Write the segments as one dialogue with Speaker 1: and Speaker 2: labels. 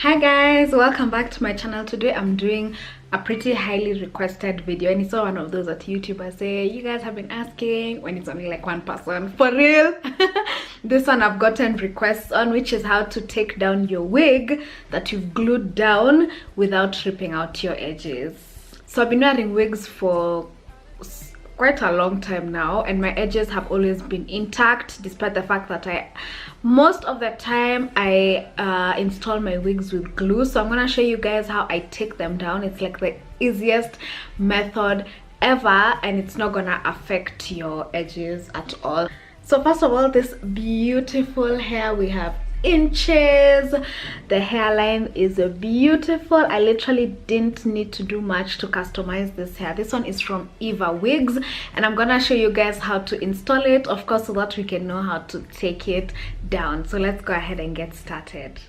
Speaker 1: Hi guys, welcome back to my channel. Today I'm doing a pretty highly requested video, and it's all one of those that YouTubers say you guys have been asking when it's only like one person. For real. This one I've gotten requests on, which is how to take down your wig that you've glued down without ripping out your edges. So I've been wearing wigs for quite a long time now, and my edges have always been intact, despite the fact that most of the time I install my wigs with glue. So I'm gonna show you guys how I take them down. It's like the easiest method ever, and it's not gonna affect your edges at all. So first of all, this beautiful hair we have inches. The hairline is beautiful. I literally didn't need to do much to customize this hair. This one is from Evawigs, and I'm gonna show you guys how to install it, of course, so that we can know how to take it down. So let's go ahead and get started.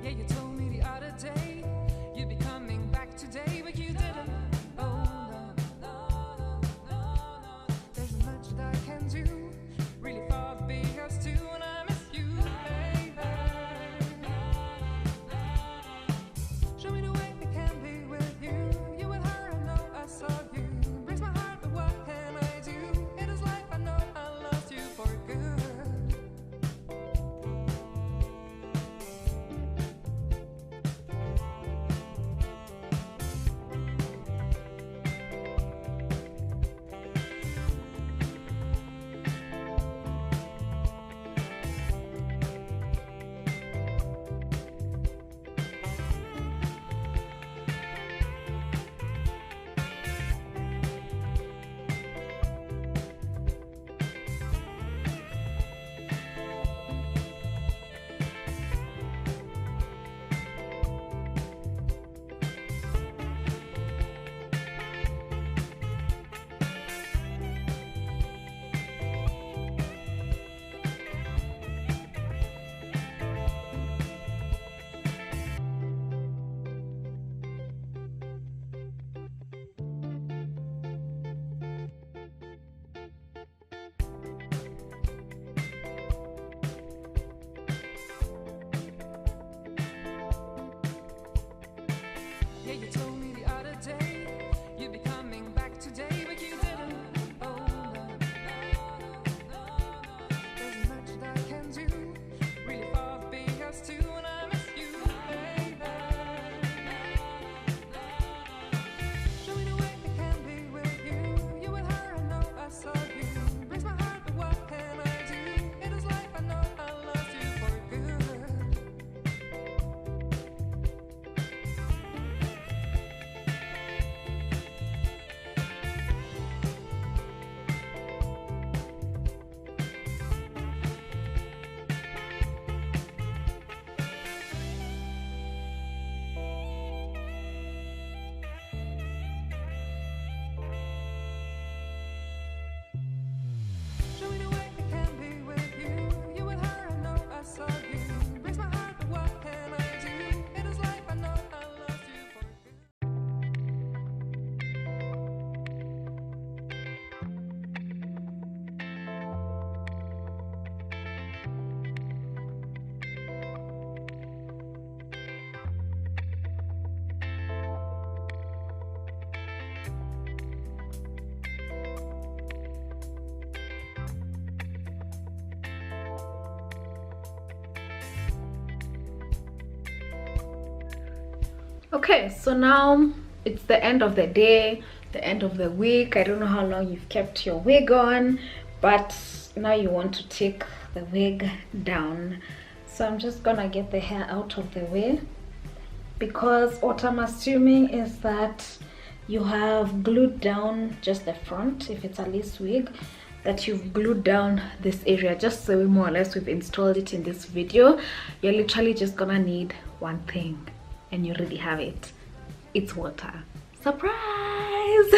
Speaker 2: You told me the other day you'd be coming back today, but you didn't. Oh no. There's much that I can do, really far being us two, and I miss you, baby. Show me the way I can be with you. You with her, I know I saw you. Breaks my heart, but what can I do? It is life, I know I lost you for good. Show me the way I can be with you. You with her, I know I saw you. Breaks my heart, but what can I do? It is life, I know I lost you for good.
Speaker 1: Okay, so now it's the end of the day, the end of the week. I don't know how long you've kept your wig on, but now you want to take the wig down. So I'm just gonna get the hair out of the way, because what I'm assuming is that you have glued down just the front, if it's a lace wig, that you've glued down this area, just so more or less we've installed it in this video. You're literally just gonna need one thing, and you already have it. It's water. Surprise!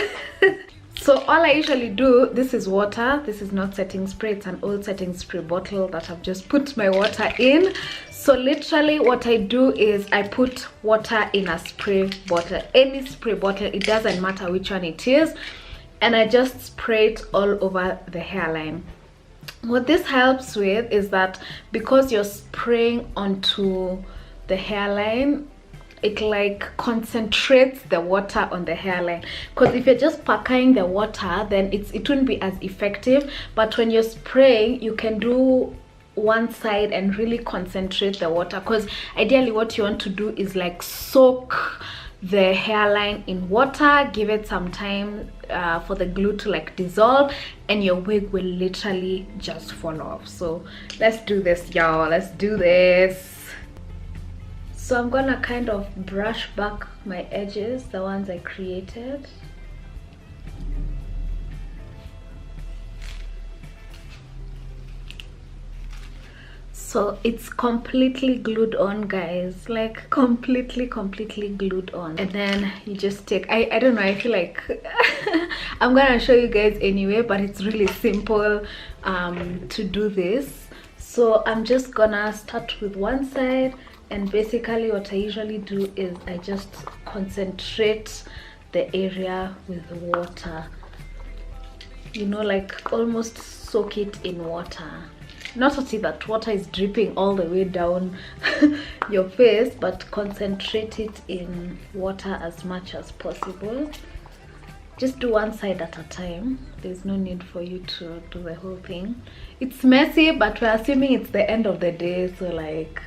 Speaker 1: So all I usually do, this is water, this is not setting spray, it's an old setting spray bottle that I've just put my water in. So literally what I do is I put water in a spray bottle, any spray bottle, it doesn't matter which one it is, and I just spray it all over the hairline. What this helps with is that because you're spraying onto the hairline, it like concentrates the water on the hairline, because if you're just packing the water, then it wouldn't be as effective. But when you're spraying, you can do one side and really concentrate the water, because ideally what you want to do is like soak the hairline in water, give it some time for the glue to like dissolve, and your wig will literally just fall off. So let's do this, y'all. Let's do this. So I'm gonna kind of brush back my edges, the ones I created. So it's completely glued on, guys, like completely glued on. And then you just take, I don't know, I feel like I'm gonna show you guys anyway, but it's really simple to do this. So I'm just gonna start with one side, and basically what I usually do is I just concentrate the area with water, you know, like almost soak it in water. Not to see that water is dripping all the way down your face, but concentrate it in water as much as possible. Just do one side at a time. There's no need for you to do the whole thing. It's messy, but we're assuming it's the end of the day, so like,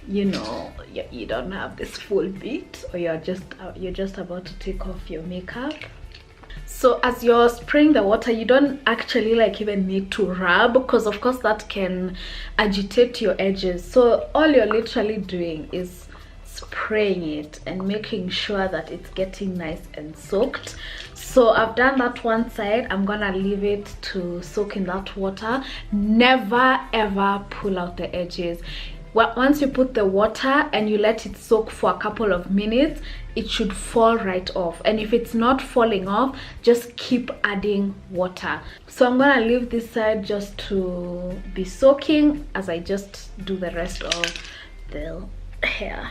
Speaker 1: you know, you don't have this full beat, or you're just about to take off your makeup. So as you're spraying the water, you don't actually like even need to rub, because of course that can agitate your edges. So all you're literally doing is spraying it and making sure that it's getting nice and soaked. So I've done that one side. I'm gonna leave it to soak in that water. Never ever pull out the edges. Once you put the water and you let it soak for a couple of minutes, it should fall right off. And if it's not falling off, just keep adding water. So I'm gonna leave this side just to be soaking as I just do the rest of the hair.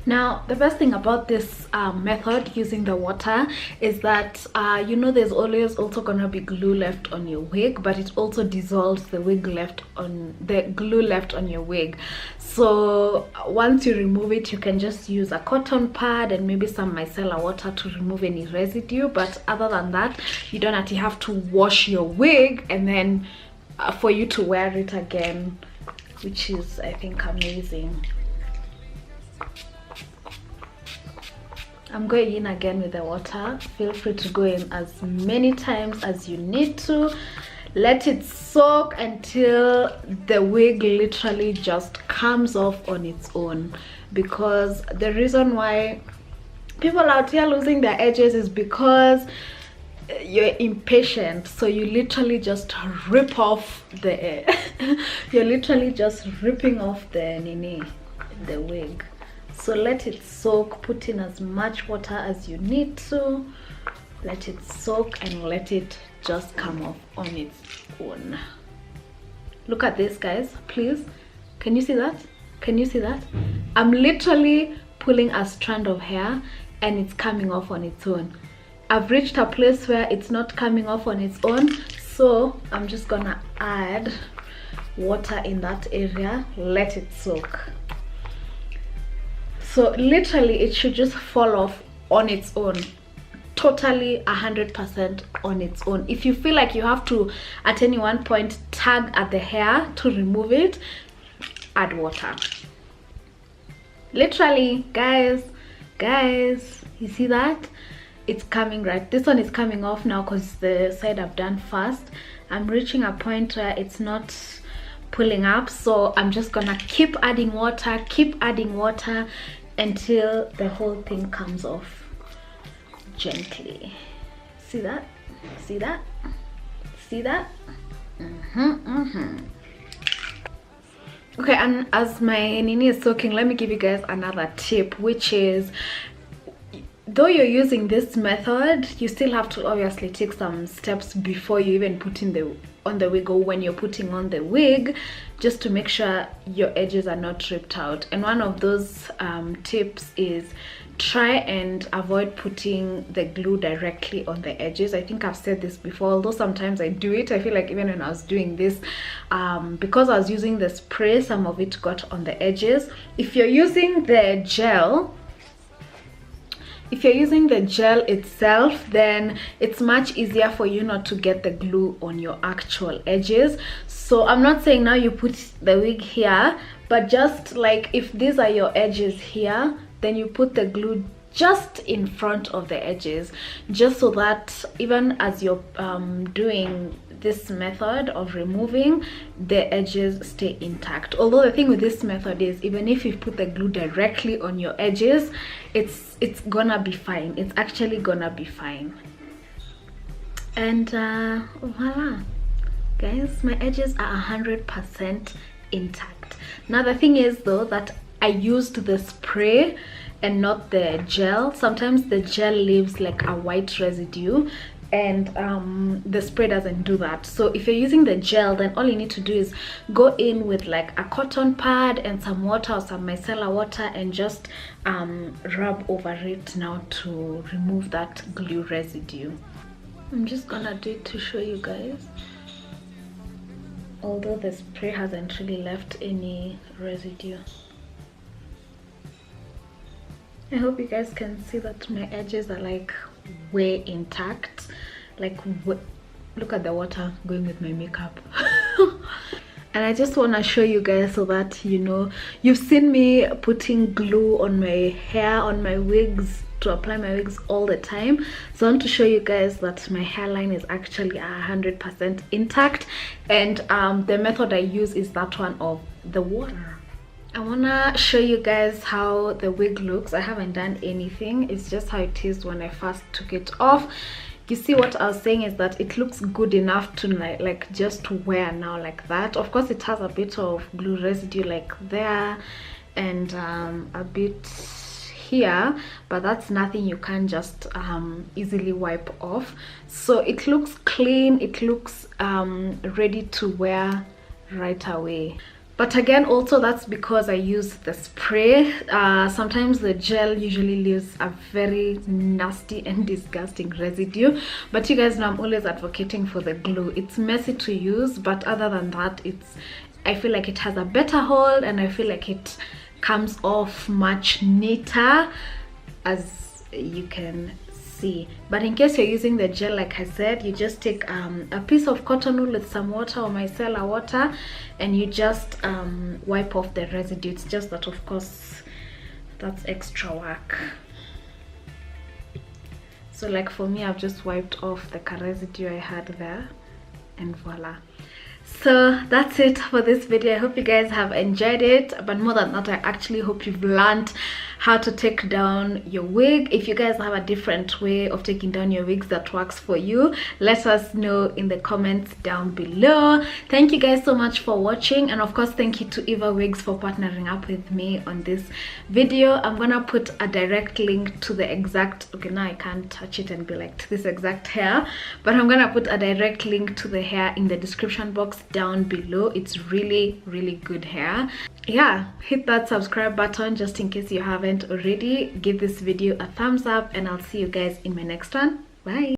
Speaker 1: Now the best thing about this method using the water is that you know, there's always also gonna be glue left on your wig, but it also dissolves the glue left on your wig. So once you remove it, you can just use a cotton pad and maybe some micellar water to remove any residue. But other than that, you don't actually have to wash your wig and then for you to wear it again, which is, I think, amazing. I'm going in again with the water. Feel free to go in as many times as you need to. Let it soak until the wig literally just comes off on its own, because the reason why people out here losing their edges is because you're impatient. So you literally just rip off the you're literally just ripping off the wig. So let it soak, put in as much water as you need to, let it soak and let it just come off on its own. Look at this, guys, please. Can you see that? Can you see that? I'm literally pulling a strand of hair and it's coming off on its own. I've reached a place where it's not coming off on its own, so I'm just gonna add water in that area, let it soak. So literally it should just fall off on its own, totally 100% on its own. If you feel like you have to at any one point tug at the hair to remove it, add water. Literally, guys, you see that? it's coming right. This one is coming off now because the side I've done first. I'm reaching a point where it's not pulling up, so I'm just gonna keep adding water until the whole thing comes off gently. See that? See that? See that? Okay, and as my nini is soaking, let me give you guys another tip, which is, though you're using this method, you still have to obviously take some steps before you even put in on the wig, or when you're putting on the wig, just to make sure your edges are not ripped out. And one of those tips is try and avoid putting the glue directly on the edges. I think I've said this before, although sometimes I do it. I feel like even when I was doing this, because I was using the spray, some of it got on the edges. If you're using the gel, itself, then it's much easier for you not to get the glue on your actual edges. So I'm not saying now you put the wig here, but just like if these are your edges here, then you put the glue just in front of the edges, just so that even as you're doing this method of removing, the edges stay intact. Although the thing with this method is, even if you put the glue directly on your edges, it's gonna be fine. It's actually gonna be fine. And voila, guys, my edges are 100% intact. Now the thing is though that I used the spray and not the gel. Sometimes the gel leaves like a white residue, and the spray doesn't do that. So if you're using the gel, then all you need to do is go in with like a cotton pad and some water or some micellar water and just rub over it now to remove that glue residue. I'm just gonna do it to show you guys, although the spray hasn't really left any residue. I hope you guys can see that my edges are like way intact. Like, look at the water going with my makeup. And I just want to show you guys so that you know, you've seen me putting glue on my hair, on my wigs, to apply my wigs all the time. So I want to show you guys that my hairline is actually 100% intact, and the method I use is that one of the water. I wanna show you guys how the wig looks. I haven't done anything, it's just how it is when I first took it off. You see, what I was saying is that it looks good enough to like just wear now like that. Of course it has a bit of glue residue like there and a bit here, but that's nothing you can just easily wipe off. So it looks clean, it looks ready to wear right away. But again, also that's because I use the spray. Sometimes the gel usually leaves a very nasty and disgusting residue, but you guys know I'm always advocating for the glue. It's messy to use, but other than that, I feel like it has a better hold, and I feel like it comes off much neater, as you can see. But in case you're using the gel, like I said, you just take a piece of cotton wool with some water or micellar water, and you just wipe off the residue. It's just that, of course, that's extra work. So like for me, I've just wiped off the residue I had there, and voila. So that's it for this video. I hope you guys have enjoyed it, but more than that, I actually hope you've learned how to take down your wig. If you guys have a different way of taking down your wigs that works for you, let us know in the comments down below. Thank you guys so much for watching, and of course thank you to Evawigs for partnering up with me on this video. I'm gonna put a direct link to the exact, okay, now I can't touch it and be like to this exact hair, but I'm gonna put a direct link to the hair in the description box down below. It's really good hair. Yeah, hit that subscribe button just in case you haven't already. Give this video a thumbs up, and I'll see you guys in my next one. Bye.